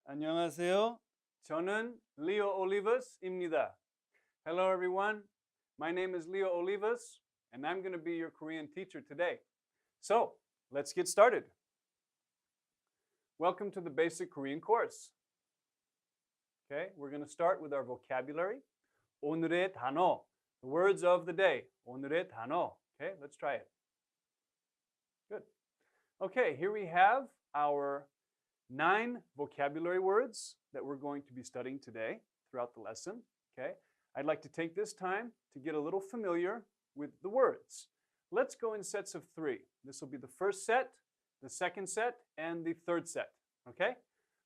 안녕하세요. 저는 Leo Olivas입니다. Hello everyone. My name is Leo Olivas and I'm going to be your Korean teacher today. So, let's get started. Welcome to the basic Korean course. Okay, we're going to start with our vocabulary. 오늘의 단어, the words of the day. 오늘의 단어. Okay, let's try it. Good. Okay, here we have our 9 vocabulary words that we're going to be studying today throughout the lesson. Okay, I'd like to take this time to get a little familiar with the words. Let's go in sets of 3. This will be the first set, the second set, and the third set. Okay,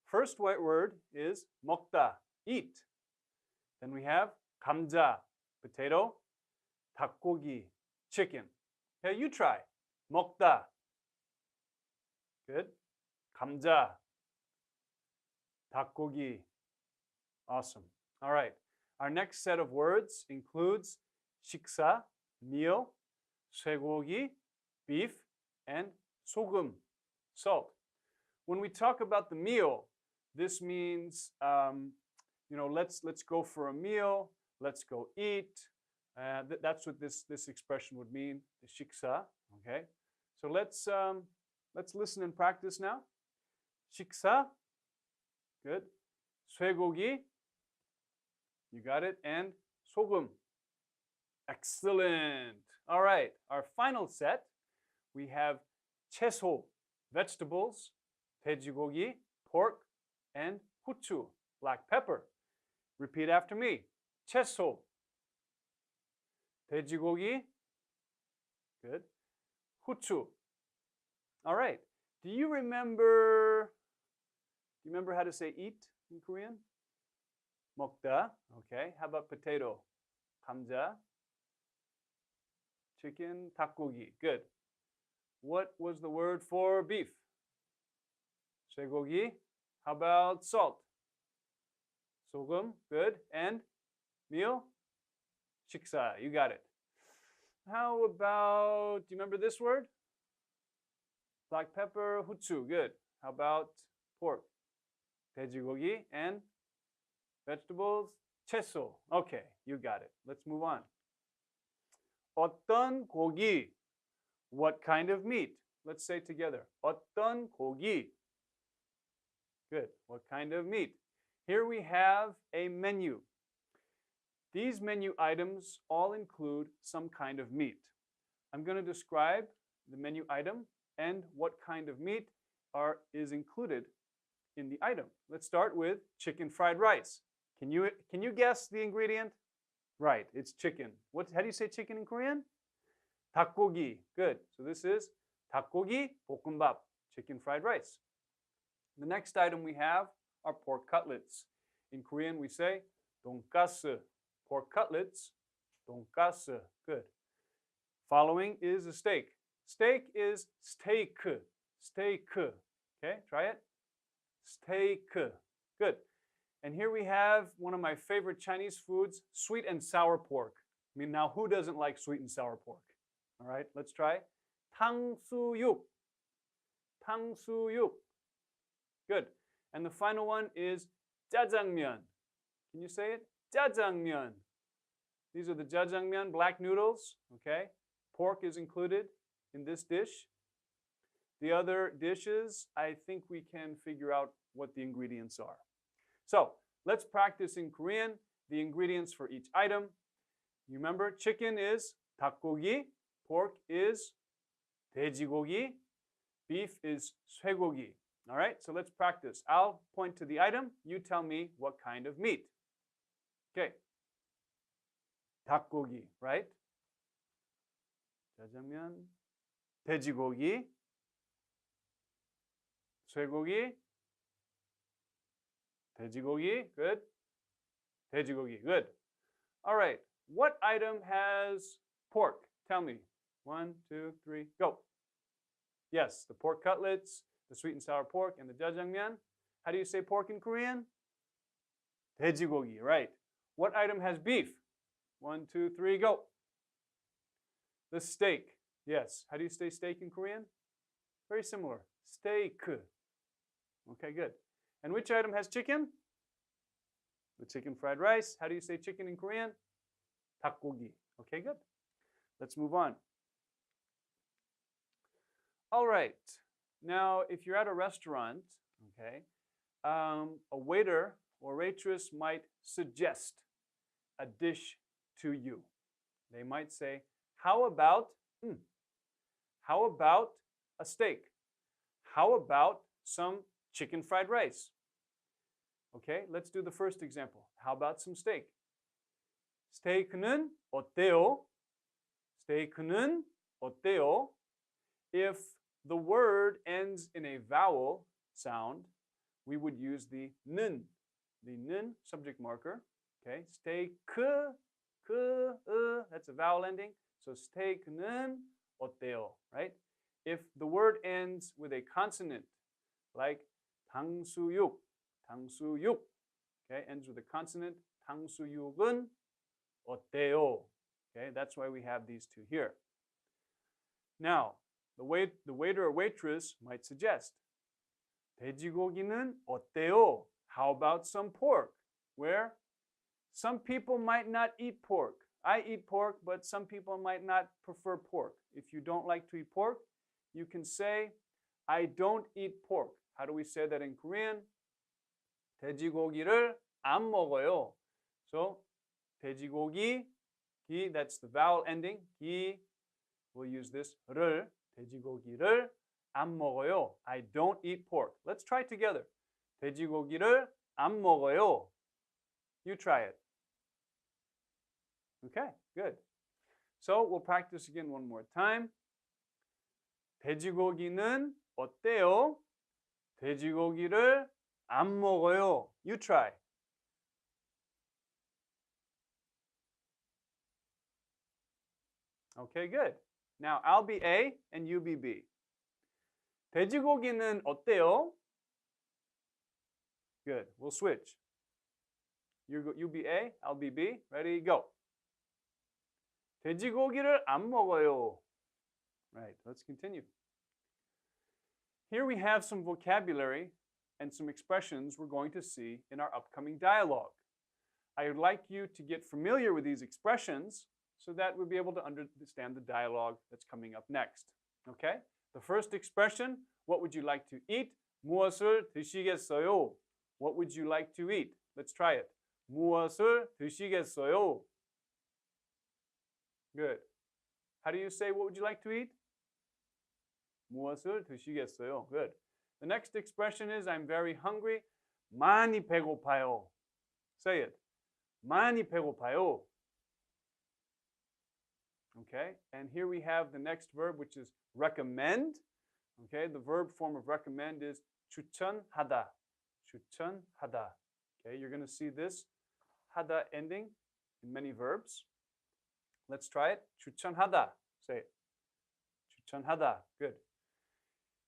first white word is 먹다, eat. Then we have 감자, potato, 닭고기, chicken. Okay, you try. 먹다. Good. 감자, 닭고기. Awesome. All right. Our next set of words includes 식사, meal, 쇠고기, beef, and 소금, salt. When we talk about the meal, this means, let's go for a meal, let's go eat. That's what this expression would mean, the 식사. Okay. So let's listen and practice now. 식사. Good. 쇠고기. You got it. And 소금. Excellent. All right. Our final set, we have 채소, vegetables, 돼지고기, pork, and 후추, black pepper. Repeat after me. 채소. 돼지고기. Good. 후추. All right. Do you remember how to say eat in Korean? 먹다. Okay. How about potato? 감자. Chicken, 닭고기. Good. What was the word for beef? 쇠고기. How about salt? 소금. Good. And meal? 식사. You got it. How about, do you remember this word? Black pepper, 후추. Good. How about pork? 돼지고기. And vegetables? 채소. Okay, you got it. Let's move on. 어떤 고기? What kind of meat? Let's say together. 어떤 고기? Good. What kind of meat? Here we have a menu. These menu items all include some kind of meat. I'm going to describe the menu item and what kind of meat is included in the item. Let's start with chicken fried rice. Can you guess the ingredient? Right, it's chicken. How do you say chicken in Korean? 닭고기. Good. So this is 닭고기 볶음밥, chicken fried rice. The next item we have are pork cutlets. In Korean we say 돈가스. Pork cutlets, 돈가스. Good. Following is a steak. Steak is steak. Steak. Okay, try it. Steak. Good. And here we have one of my favorite Chinese foods, sweet and sour pork. I mean, now who doesn't like sweet and sour pork? All right, let's try. 탕수육. 탕수육. Good. And the final one is jjajangmyeon. Can you say it? Jjajangmyeon. These are the jjajangmyeon, black noodles. Okay. Pork is included in this dish. The other dishes, I think we can figure out what the ingredients are. So let's practice in Korean the ingredients for each item. You remember, chicken is 닭고기, pork is 돼지고기, beef is 쇠고기. All right, so let's practice. I'll point to the item. You tell me what kind of meat. Okay. 닭고기, right? 짜장면, 돼지고기, 쇠고기, 돼지고기, good. 돼지고기, good. All right, what item has pork? Tell me. 1, 2, 3, go. Yes, the pork cutlets, the sweet and sour pork, and the jjajangmyeon. How do you say pork in Korean? 돼지고기, right. What item has beef? 1, 2, 3, go. The steak. Yes. How do you say steak in Korean? Very similar. Steak. Okay, good. And which item has chicken? The chicken fried rice. How do you say chicken in Korean? 닭고기. Okay, good. Let's move on. All right. Now, if you're at a restaurant, okay, a waiter or waitress might suggest a dish to you. They might say, how about a steak? How about some chicken fried rice? Okay, let's do the first example. How about some steak? 스테이크는 어때요? 스테이크는 어때요? If the word ends in a vowel sound, we would use the 는 subject marker. Okay, 스테이크, that's a vowel ending. So 스테이크는 어때요, right? If the word ends with a consonant, like 탕수육, okay, ends with a consonant, 탕수육은 어때요? Okay, that's why we have these two here. Now, the waiter or waitress might suggest, 돼지고기는 어때요? How about some pork? Where some people might not eat pork. I eat pork, but some people might not prefer pork. If you don't like to eat pork, you can say, I don't eat pork. How do we say that in Korean? 돼지고기를 안 먹어요. So, 돼지고기, 기, that's the vowel ending. 기, we'll use this, 를, 돼지고기를 안 먹어요. I don't eat pork. Let's try it together. 돼지고기를 안 먹어요. You try it. Okay, good. So we'll practice again one more time. 돼지고기는 어때요? 돼지고기를 안 먹어요. You try. Okay, good. Now I'll be A and you be B. 돼지고기는 어때요? Good. We'll switch. You be A, I'll be B. Ready, go. 돼지고기를 안 먹어요. Right, let's continue. Here we have some vocabulary and some expressions we're going to see in our upcoming dialogue. I would like you to get familiar with these expressions so that we'll be able to understand the dialogue that's coming up next. Okay? The first expression, what would you like to eat? 무엇을 드시겠어요? What would you like to eat? Let's try it. 무엇을 드시겠어요? Good. How do you say what would you like to eat? 무엇을 드시겠어요? Good. The next expression is I'm very hungry. 많이 배고파요. Say it. 많이 배고파요. Okay, and here we have the next verb, which is recommend. Okay, the verb form of recommend is 추천하다. 추천하다. Okay, you're going to see this 하다 ending in many verbs. Let's try it. 추천하다. Say it. 추천하다. Good.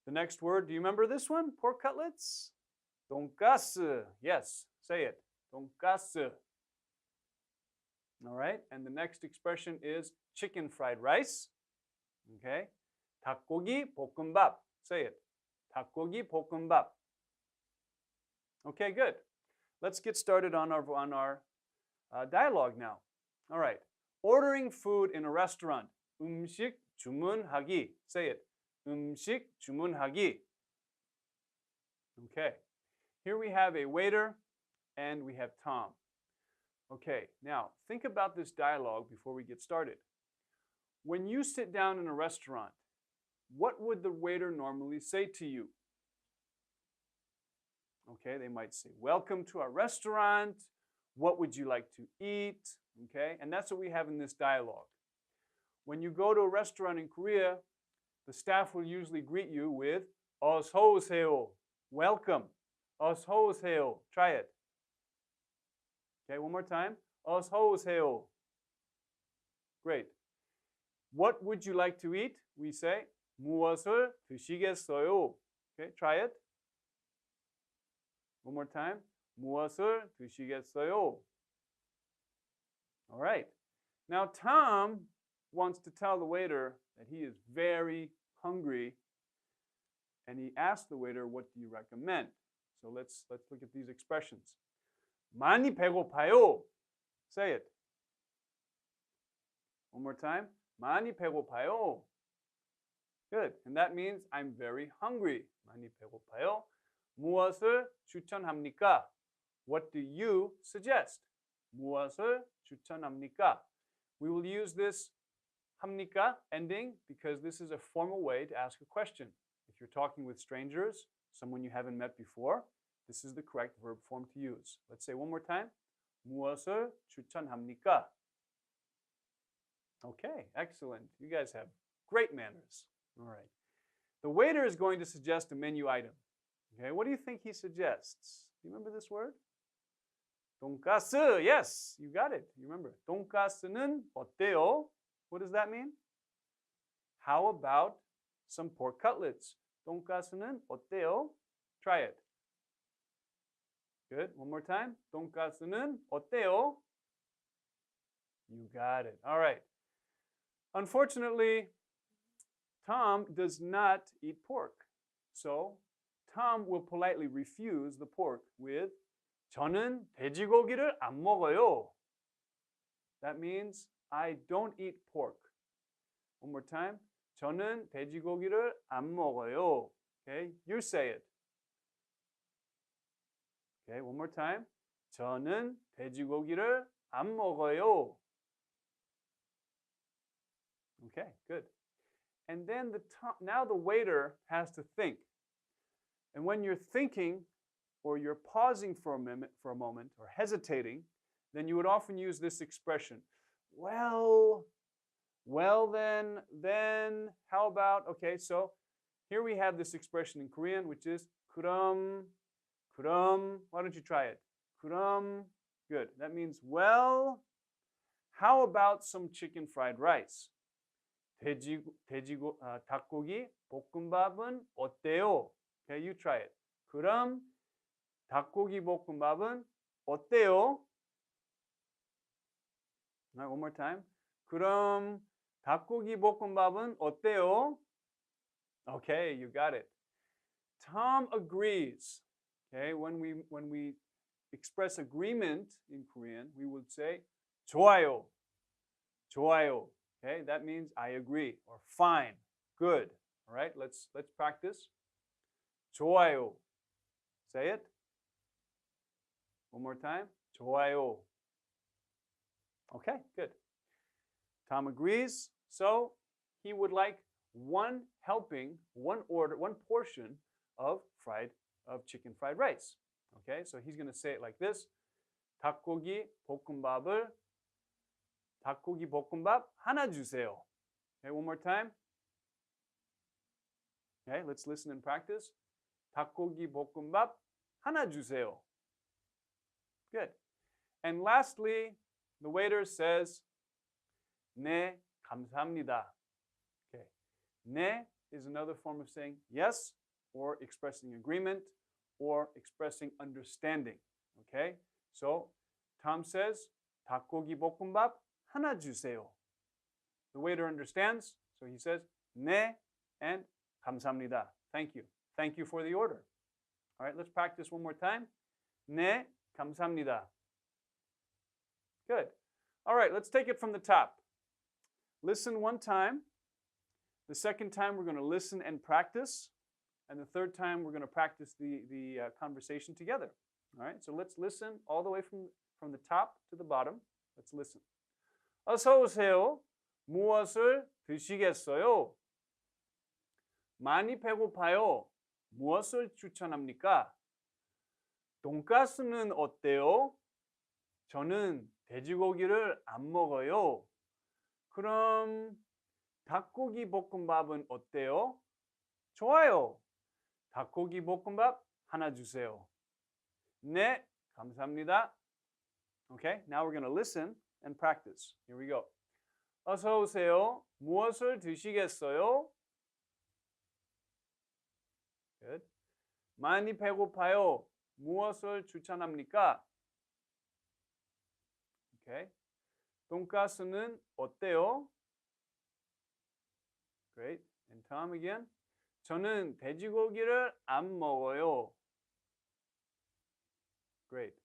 The next word, do you remember this one? Pork cutlets? 돈가스. Yes, say it. 돈가스. All right, and the next expression is chicken fried rice. Okay, 닭고기 볶음밥. Say it. 닭고기 볶음밥. Okay, good. Let's get started on our dialogue now. All right, ordering food in a restaurant. 음식 주문하기. Say it. 음식 주문하기. Okay, here we have a waiter and we have Tom. Okay, now think about this dialogue before we get started. When you sit down in a restaurant, what would the waiter normally say to you? Okay, they might say, welcome to our restaurant. What would you like to eat? Okay, and that's what we have in this dialogue. When you go to a restaurant in Korea, the staff will usually greet you with 어서 오세요. Welcome. 어서 오세요. Try it. Okay, one more time. 어서 오세요. Great. What would you like to eat? We say 무엇을 드시겠어요? Okay, try it. One more time. 무엇을 드시겠어요? All right. Now Tom wants to tell the waiter that he is very hungry, and he asks the waiter, what do you recommend? So let's look at these expressions. 많이 배고파요. Say it. One more time. 많이 배고파요. Good. And that means I'm very hungry. 많이 배고파요. 무엇을 추천합니까? What do you suggest? 무엇을 추천합니까? We will use this 합니까 ending because this is a formal way to ask a question. If you're talking with strangers, someone you haven't met before, this is the correct verb form to use. Let's say one more time. 무엇을 추천합니까? Okay, excellent. You guys have great manners. All right. The waiter is going to suggest a menu item. Okay, what do you think he suggests? Do you remember this word? 돈가스. Yes, you got it. You remember. 돈가스는 어때요? What does that mean? How about some pork cutlets? 돈가스는 어때요? Try it. Good. One more time. 돈가스는 어때요? You got it. All right. Unfortunately, Tom does not eat pork. So Tom will politely refuse the pork with 저는 돼지고기를 안 먹어요. That means I don't eat pork. One more time. 저는 돼지고기를 안 먹어요. Okay, you say it. Okay, one more time. 저는 돼지고기를 안 먹어요. Okay, good. And then now the waiter has to think. And when you're thinking or you're pausing for a moment or hesitating, then you would often use this expression. Well, then, how about, okay, so here we have this expression in Korean, which is 그럼. Why don't you try it? 그럼. Good. That means, well, how about some chicken fried rice? 닭고기 볶음밥은 어때요? Okay, you try it. 그럼 닭고기 볶음밥은 어때요? All right, one more time. 그럼 닭고기 볶음밥은 어때요? Okay, you got it. Tom agrees. Okay, when we express agreement in Korean, we would say 좋아요. 좋아요. Okay, that means I agree or fine, good. All right, let's practice. 좋아요. Say it. One more time. 좋아요. Okay, good. Tom agrees. So he would like one helping, one portion of chicken fried rice. Okay, so he's going to say it like this. 닭고기 볶음밥 하나 주세요. Okay, one more time. Okay, let's listen and practice. 닭고기 볶음밥 하나 주세요. Good. And lastly, the waiter says, 네, 감사합니다. Okay. 네 is another form of saying yes, or expressing agreement, or expressing understanding. Okay? So, Tom says, 닭고기 볶음밥 하나 주세요. The waiter understands, so he says, 네 and 감사합니다. Thank you. Thank you for the order. All right, let's practice one more time. 네, 감사합니다. Good. All right, let's take it from the top. Listen one time. The second time, we're going to listen and practice. And the third time, we're going to practice the conversation together. All right, so let's listen all the way from the top to the bottom. Let's listen. 어서 오세요. 무엇을 드시겠어요? 많이 배고파요. 무엇을 추천합니까? 돈가스는 어때요? 저는 돼지고기를 안 먹어요. 그럼 닭고기 볶음밥은 어때요? 좋아요. 닭고기 볶음밥 하나 주세요. 네, 감사합니다. Okay, now we're going to listen and practice. Here we go. 어서 오세요. 무엇을 드시겠어요? Good. 많이 배고파요. 무엇을 추천합니까? Okay. 돈가스는 어때요? Great. And Tom again. 저는 돼지고기를 안 먹어요. Great.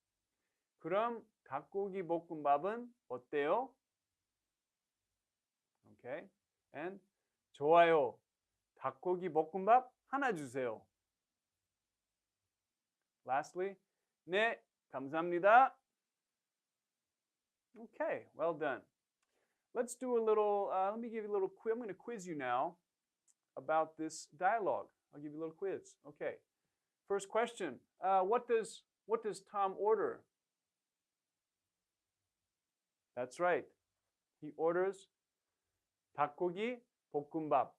그럼 닭고기 볶음밥은 어때요? Okay. And 좋아요. 닭고기 볶음밥 하나 주세요. Lastly, 네, 감사합니다. Okay, well done. Let's do a little, let me give you a little quiz. I'm going to quiz you now about this dialogue. I'll give you a little quiz. Okay. First question. What does Tom order? That's right. He orders 닭고기 볶음밥.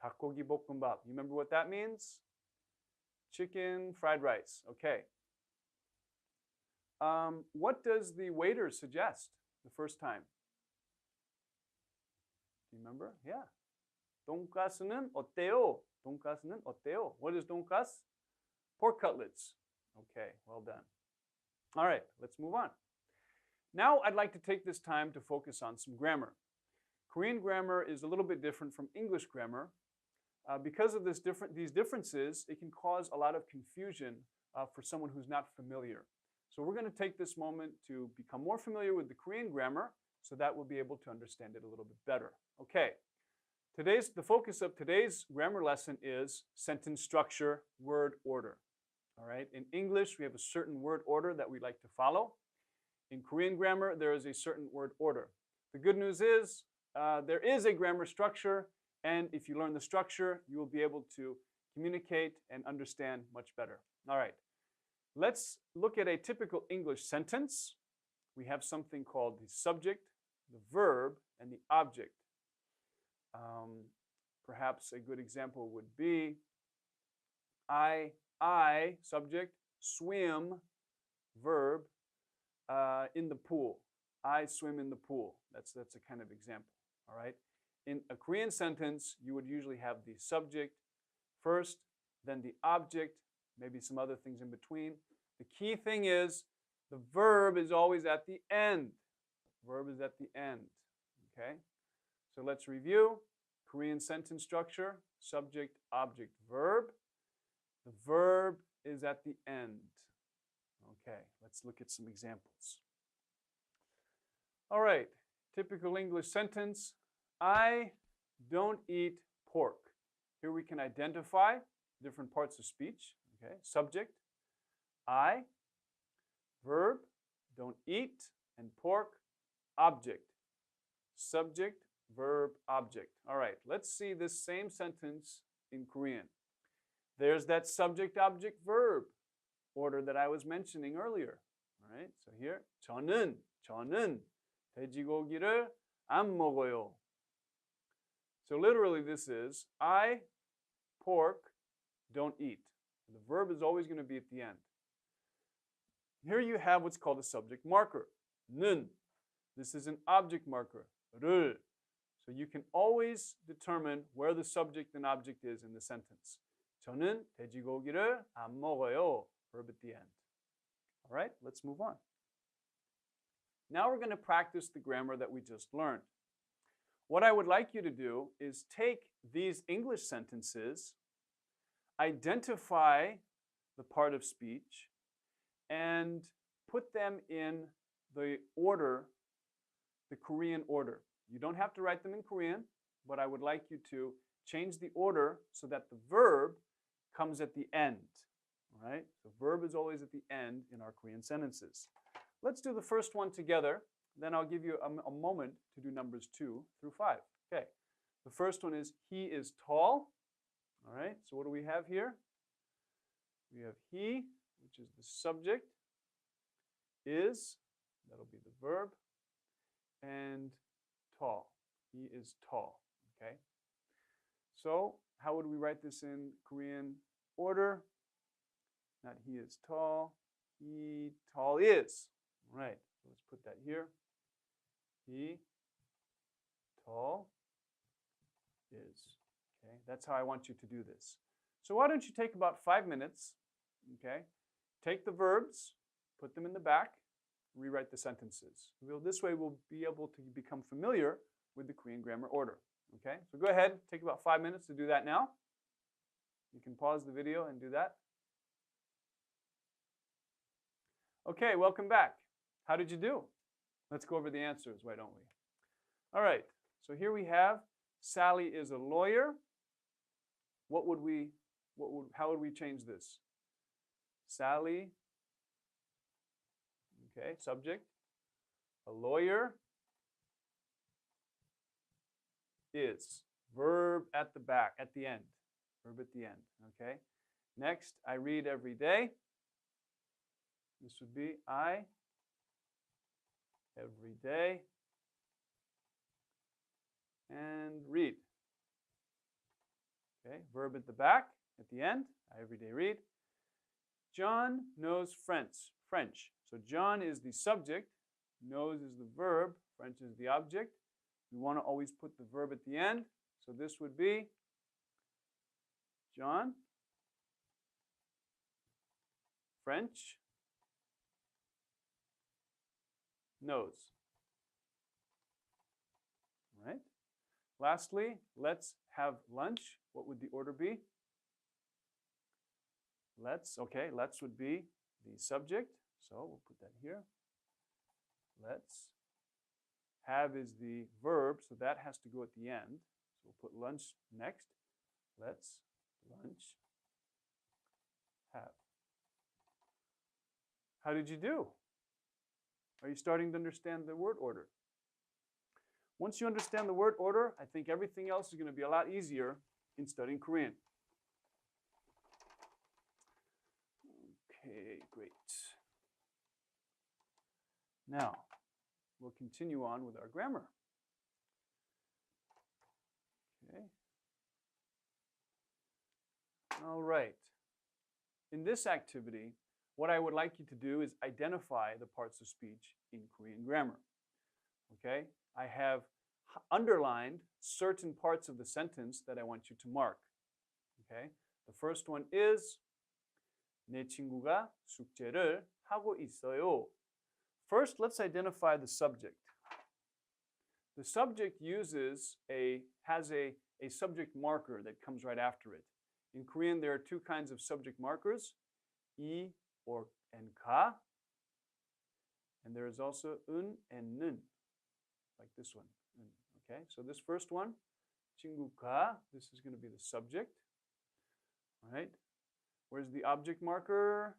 닭고기 볶음밥. You remember what that means? Chicken fried rice. Okay. What does the waiter suggest the first time? Do you remember? Yeah. 돈가스는 어때요? 돈가스는 어때요? What is 돈가스? Pork cutlets. Okay, well done. All right, let's move on. Now I'd like to take this time to focus on some grammar. Korean grammar is a little bit different from English grammar. Because of these differences, it can cause a lot of confusion for someone who's not familiar. So we're going to take this moment to become more familiar with the Korean grammar so that we'll be able to understand it a little bit better. Okay, the focus of today's grammar lesson is sentence structure, word order. All right, in English, we have a certain word order that we like to follow. In Korean grammar, there is a certain word order. The good news is there is a grammar structure, and if you learn the structure, you will be able to communicate and understand much better. All right, let's look at a typical English sentence. We have something called the subject, the verb, and the object. Perhaps a good example would be, I, subject, swim, verb, in the pool. I swim in the pool. That's a kind of example, all right? In a Korean sentence, you would usually have the subject first, then the object, maybe some other things in between. The key thing is the verb is always at the end. Verb is at the end, okay? So let's review. Korean sentence structure, subject, object, verb. The verb is at the end. Okay, let's look at some examples. All right, typical English sentence. I don't eat pork. Here we can identify different parts of speech. Okay, subject, I, verb, don't eat, and pork, object. Subject, verb, object. All right, let's see this same sentence in Korean. There's that subject, object, verb order that I was mentioning earlier. All right, so here, 저는 돼지고기를 안 먹어요. So literally this is, I, pork, don't eat. The verb is always going to be at the end. Here you have what's called a subject marker, 는. This is an object marker, 를. So you can always determine where the subject and object is in the sentence. 저는 돼지고기를 안 먹어요. Verb at the end. All right, let's move on. Now we're going to practice the grammar that we just learned. What I would like you to do is take these English sentences, identify the part of speech, and put them in the order, the Korean order. You don't have to write them in Korean, but I would like you to change the order so that the verb comes at the end. All right? The verb is always at the end in our Korean sentences. Let's do the first one together. Then I'll give you a moment to do numbers 2 through 5. Okay. The first one is, he is tall. All right. So what do we have here? We have he, which is the subject. Is, that'll be the verb. And tall. He is tall. Okay. So how would we write this in Korean order? Not he is tall. He tall is. All right. So let's put that here. He tall is. Okay. That's how I want you to do this. So why don't you take about 5 minutes, okay? Take the verbs, put them in the back, rewrite the sentences. This way we'll be able to become familiar with the Korean grammar order, okay? So go ahead, take about 5 minutes to do that now. You can pause the video and do that. Okay, welcome back. How did you do? Let's go over the answers, why don't we? All right, so here we have Sally is a lawyer. How would we change this? Sally, okay, subject. A lawyer is verb at the back, at the end. Verb at the end, okay? Next, I read every day. This would be I every day and read. Okay, verb at the back, at the end, I every day read. John knows French. So John is the subject, knows is the verb, French is the object. We want to always put the verb at the end. So this would be John, French, knows. All right. Lastly, let's have lunch. What would the order be? Let's would be the subject. So we'll put that here. Let's. Have is the verb, so that has to go at the end. So we'll put lunch next. Let's lunch have. How did you do? Are you starting to understand the word order? Once you understand the word order, I think everything else is going to be a lot easier in studying Korean. Okay, great. Now, we'll continue on with our grammar. Okay. All right. In this activity, what I would like you to do is identify the parts of speech in Korean grammar. Okay? I have underlined certain parts of the sentence that I want you to mark. Okay? The first one is 내 친구가 숙제를 하고 있어요. First, let's identify the subject. The subject has a subject marker that comes right after it. In Korean, there are two kinds of subject markers, 이 and ka. And there is also and 는, like this one. Okay, so this first one, 친구가, this is going to be the subject. All right, where's the object marker?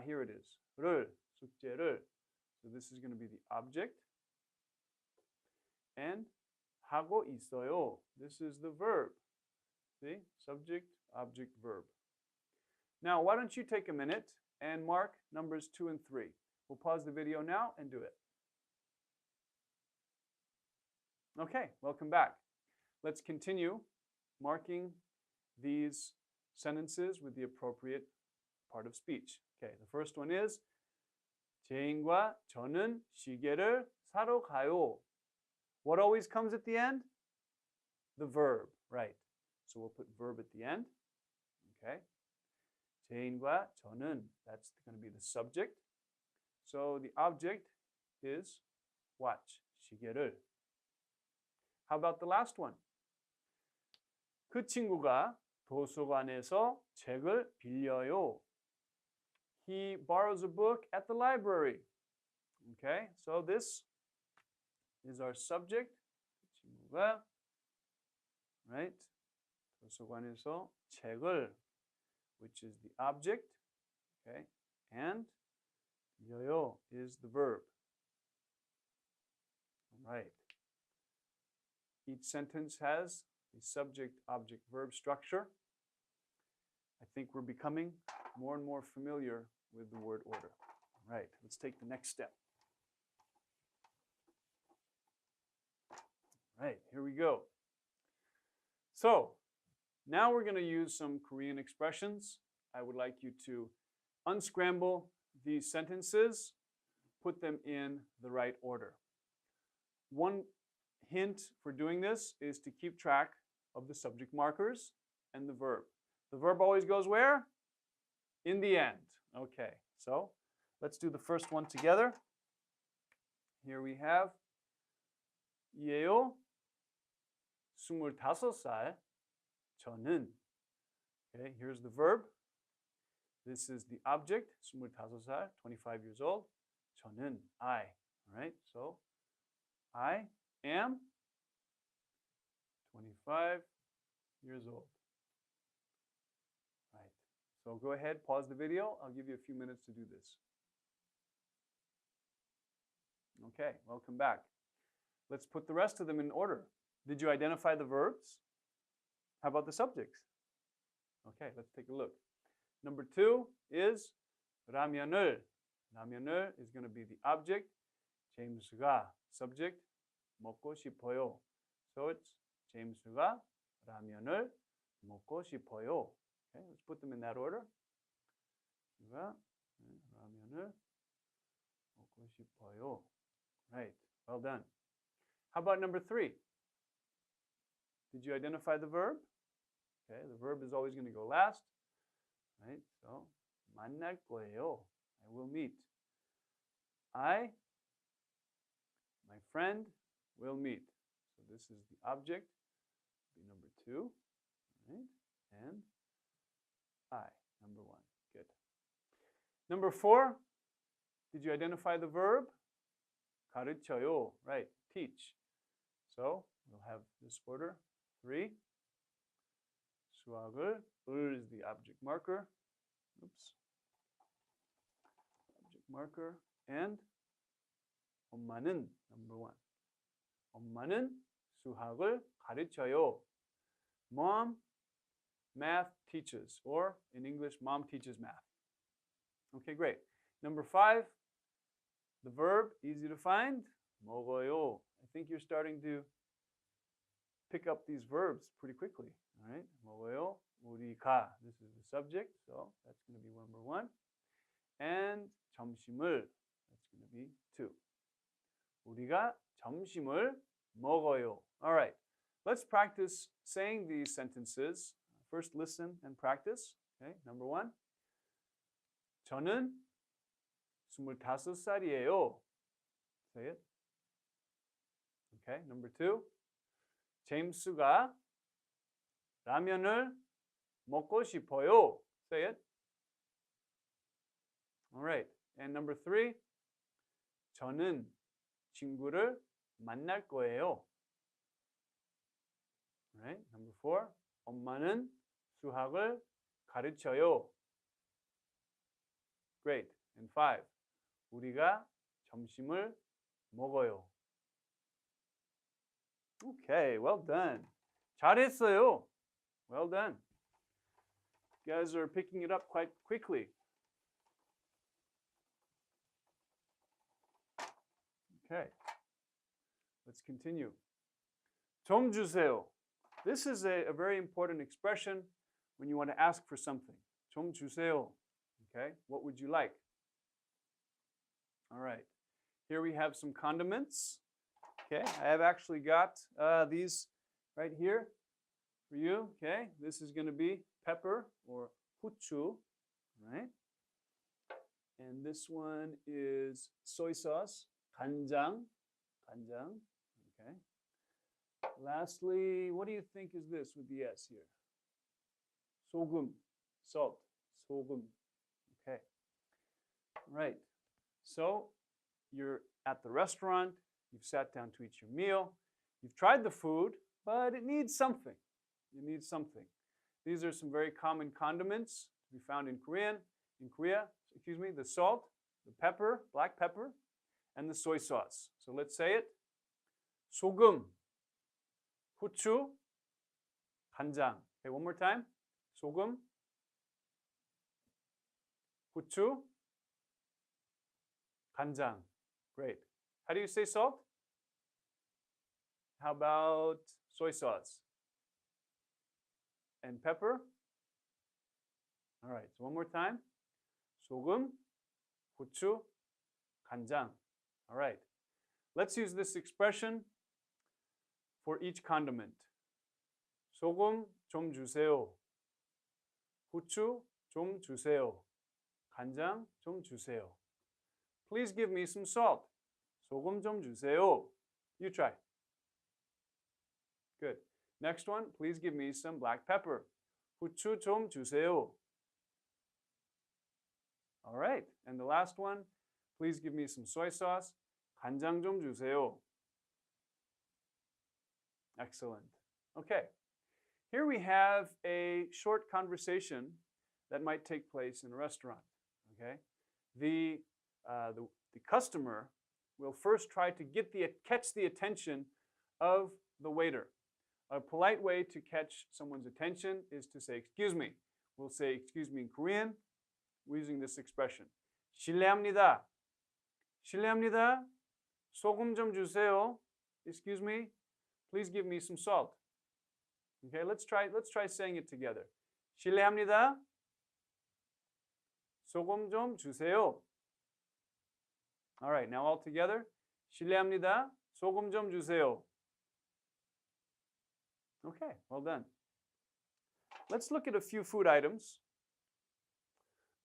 Here it is. 를, 숙제를. So this is going to be the object. And 하고 있어요. This is the verb. See? Subject, object, verb. Now, why don't you take a minute and mark numbers 2 and 3. We'll pause the video now and do it. Okay, welcome back. Let's continue marking these sentences with the appropriate part of speech. Okay, the first one is 제인과 저는 시계를 사러 가요. What always comes at the end? The verb, right. So we'll put verb at the end. Okay. 제인과 저는, that's going to be the subject. So the object is watch, 시계를. How about the last one? 그 친구가 도서관에서 책을 빌려요. He borrows a book at the library. Okay, so this is our subject. 친구가, right? 도서관에서 책을, which is the object. Okay, and 빌려요 is the verb. All right. Each sentence has a subject, object, verb structure. I think we're becoming more and more familiar with the word order. All right, let's take the next step. All right, here we go. So, now we're going to use some Korean expressions. I would like you to unscramble these sentences, put them in the right order. One hint for doing this is to keep track of the subject markers and the verb. The verb always goes where? In the end. Okay, so let's do the first one together. Here we have 이에요. 25살 저는. Okay, here's the verb. This is the object. 25살, 25 years old. 저는 I. All right. So I am 25 years old. Right. So go ahead, pause the video. I'll give you a few minutes to do this. Okay, welcome back. Let's put the rest of them in order. Did you identify the verbs? How about the subjects? Okay, let's take a look. Number 2 is 라면을. 라면을 is going to be the object. 제임스가 subject. 먹고 싶어요. So it's 제임스가 라면을 먹고 싶어요. Okay, let's put them in that order. 라면을 먹고 싶어요. Right, well done. How about number 3? Did you identify the verb? Okay, the verb is always going to go last. Right, so 만날 거예요. I will meet. I, my friend, will meet. So this is the object. Be number 2. Right, and I, number 1. Good. Number 4, did you identify the verb? 가르쳐요. Right, teach. So we'll have this order. 3. 수학을, is the object marker. Oops. Object marker. And 엄마는, number 1. 엄마는 수학을 가르쳐요. Mom, math teaches. Or in English, mom teaches math. Okay, great. Number 5, the verb, easy to find. 먹어요. I think you're starting to pick up these verbs pretty quickly. All right, 먹어요. 우리가. This is the subject, so that's going to be number 1. And 점심을. That's going to be 2. 우리가 점심을 먹어요. All right, let's practice saying these sentences. First, listen and practice. Okay, number 1. 저는 25살이에요. Say it. Okay, number 2. 제임스가 라면을 먹고 싶어요. Say it. All right. And number 3. 저는 친구를 만날 거예요. All right. Number 4. 엄마는 수학을 가르쳐요. Great. And 5. 우리가 점심을 먹어요. Okay, well done. 잘했어요. Well done. You guys are picking it up quite quickly. Okay, let's continue. 좀 주세요. This is a very important expression when you want to ask for something. 좀 주세요. Okay, what would you like? All right, here we have some condiments. Okay, I have actually got these right here for you. Okay, this is going to be pepper or 후추, right? And this one is soy sauce, 간장, 간장. Okay. Lastly, what do you think is this with the S here? 소금, salt, 소금. Okay. Right. So you're at the restaurant. You've sat down to eat your meal. You've tried the food, but it needs something. It needs something. These are some very common condiments to be found in Korea. The salt, the pepper, black pepper, and the soy sauce. So let's say it. 소금, 후추, 간장. Okay, one more time. 소금, 후추, 간장. Great. How do you say salt? How about soy sauce? And pepper? All right, so one more time. 소금, 후추, 간장. All right. Let's use this expression for each condiment. 소금 좀 주세요. 후추 좀 주세요. 간장 좀 주세요. Please give me some salt. 소금 좀 주세요. You try. Good. Next one, please give me some black pepper. 후추 좀 주세요. All right. And the last one, please give me some soy sauce. 간장 좀 주세요. Excellent. Okay. Here we have a short conversation that might take place in a restaurant. Okay. The customer will first try to catch the attention of the waiter. A polite way to catch someone's attention is to say, excuse me. We'll say, excuse me in Korean. We're using this expression. 실례합니다. 실례합니다. 소금 좀 주세요. Excuse me. Please give me some salt. Okay, let's try saying it together. 실례합니다. 소금 좀 주세요. All right, now all together. 실례합니다. 소금 좀 주세요. Okay, well done. Let's look at a few food items.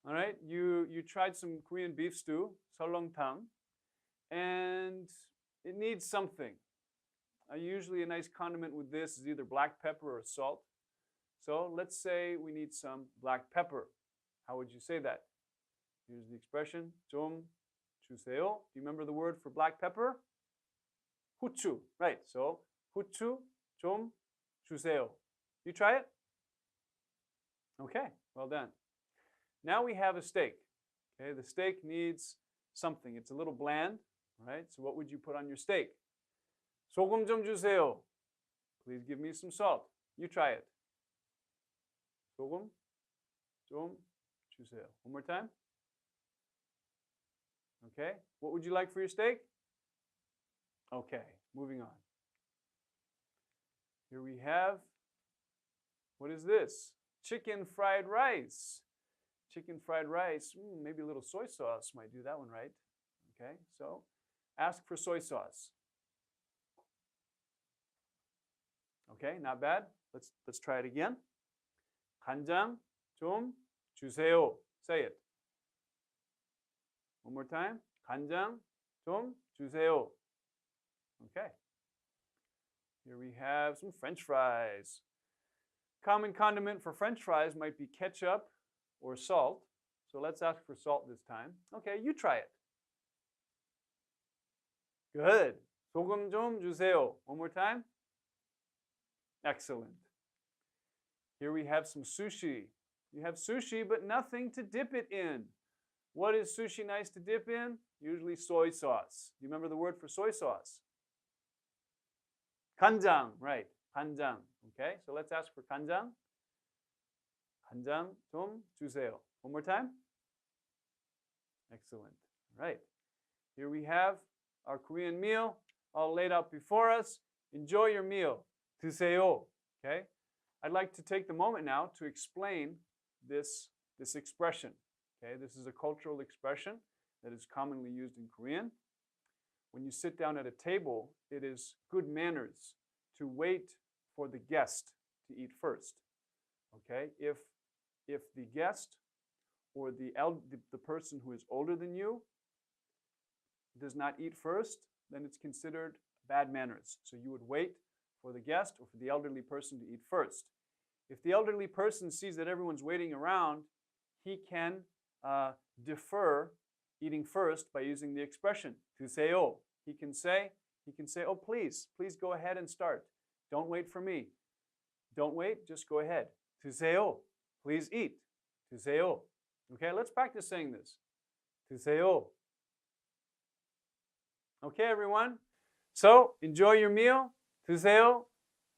All right, you tried some Korean beef stew, 설렁탕, and it needs something. Usually a nice condiment with this is either black pepper or salt. So let's say we need some black pepper. How would you say that? Here's the expression, 좀 주세요. Do you remember the word for black pepper? 후추, right? So 후추 좀 주세요. You try it? Okay, well done. Now we have a steak. Okay, the steak needs something. It's a little bland, right? So what would you put on your steak? 소금 좀 주세요. Please give me some salt. You try it. 소금 좀 주세요. One more time. Okay, what would you like for your steak? Okay, moving on. Here we have, what is this? Chicken fried rice. Chicken fried rice, maybe a little soy sauce might do that one right. Okay, so ask for soy sauce. Okay, not bad. Let's try it again. 간장 좀 주세요. Say it. One more time. 간장 좀 주세요. Okay. Here we have some French fries. Common condiment for French fries might be ketchup or salt. So let's ask for salt this time. Okay, you try it. Good. 소금 좀 주세요. One more time. Excellent. Here we have some sushi. You have sushi, but nothing to dip it in. What is sushi nice to dip in? Usually soy sauce. Do you remember the word for soy sauce? 간장, right. 간장. Okay, so let's ask for 간장. 간장 좀 주세요. One more time. Excellent. All right. Here we have our Korean meal all laid out before us. Enjoy your meal. 드세요. Okay? I'd like to take the moment now to explain this expression. Okay? This is a cultural expression that is commonly used in Korean. When you sit down at a table, it is good manners to wait for the guest to eat first. Okay? If the guest or the person who is older than you does not eat first, then it's considered bad manners. So you would wait for the guest or for the elderly person to eat first. If the elderly person sees that everyone's waiting around, he can defer eating first by using the expression 드세요. He can say, oh, please go ahead and start. Don't wait for me. Don't wait, just go ahead. 드세요. Please eat. 드세요. Okay, let's practice saying this. 드세요. Okay, everyone. So, enjoy your meal. 드세요.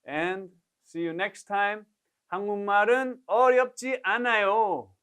And see you next time. 한국말은 어렵지 않아요.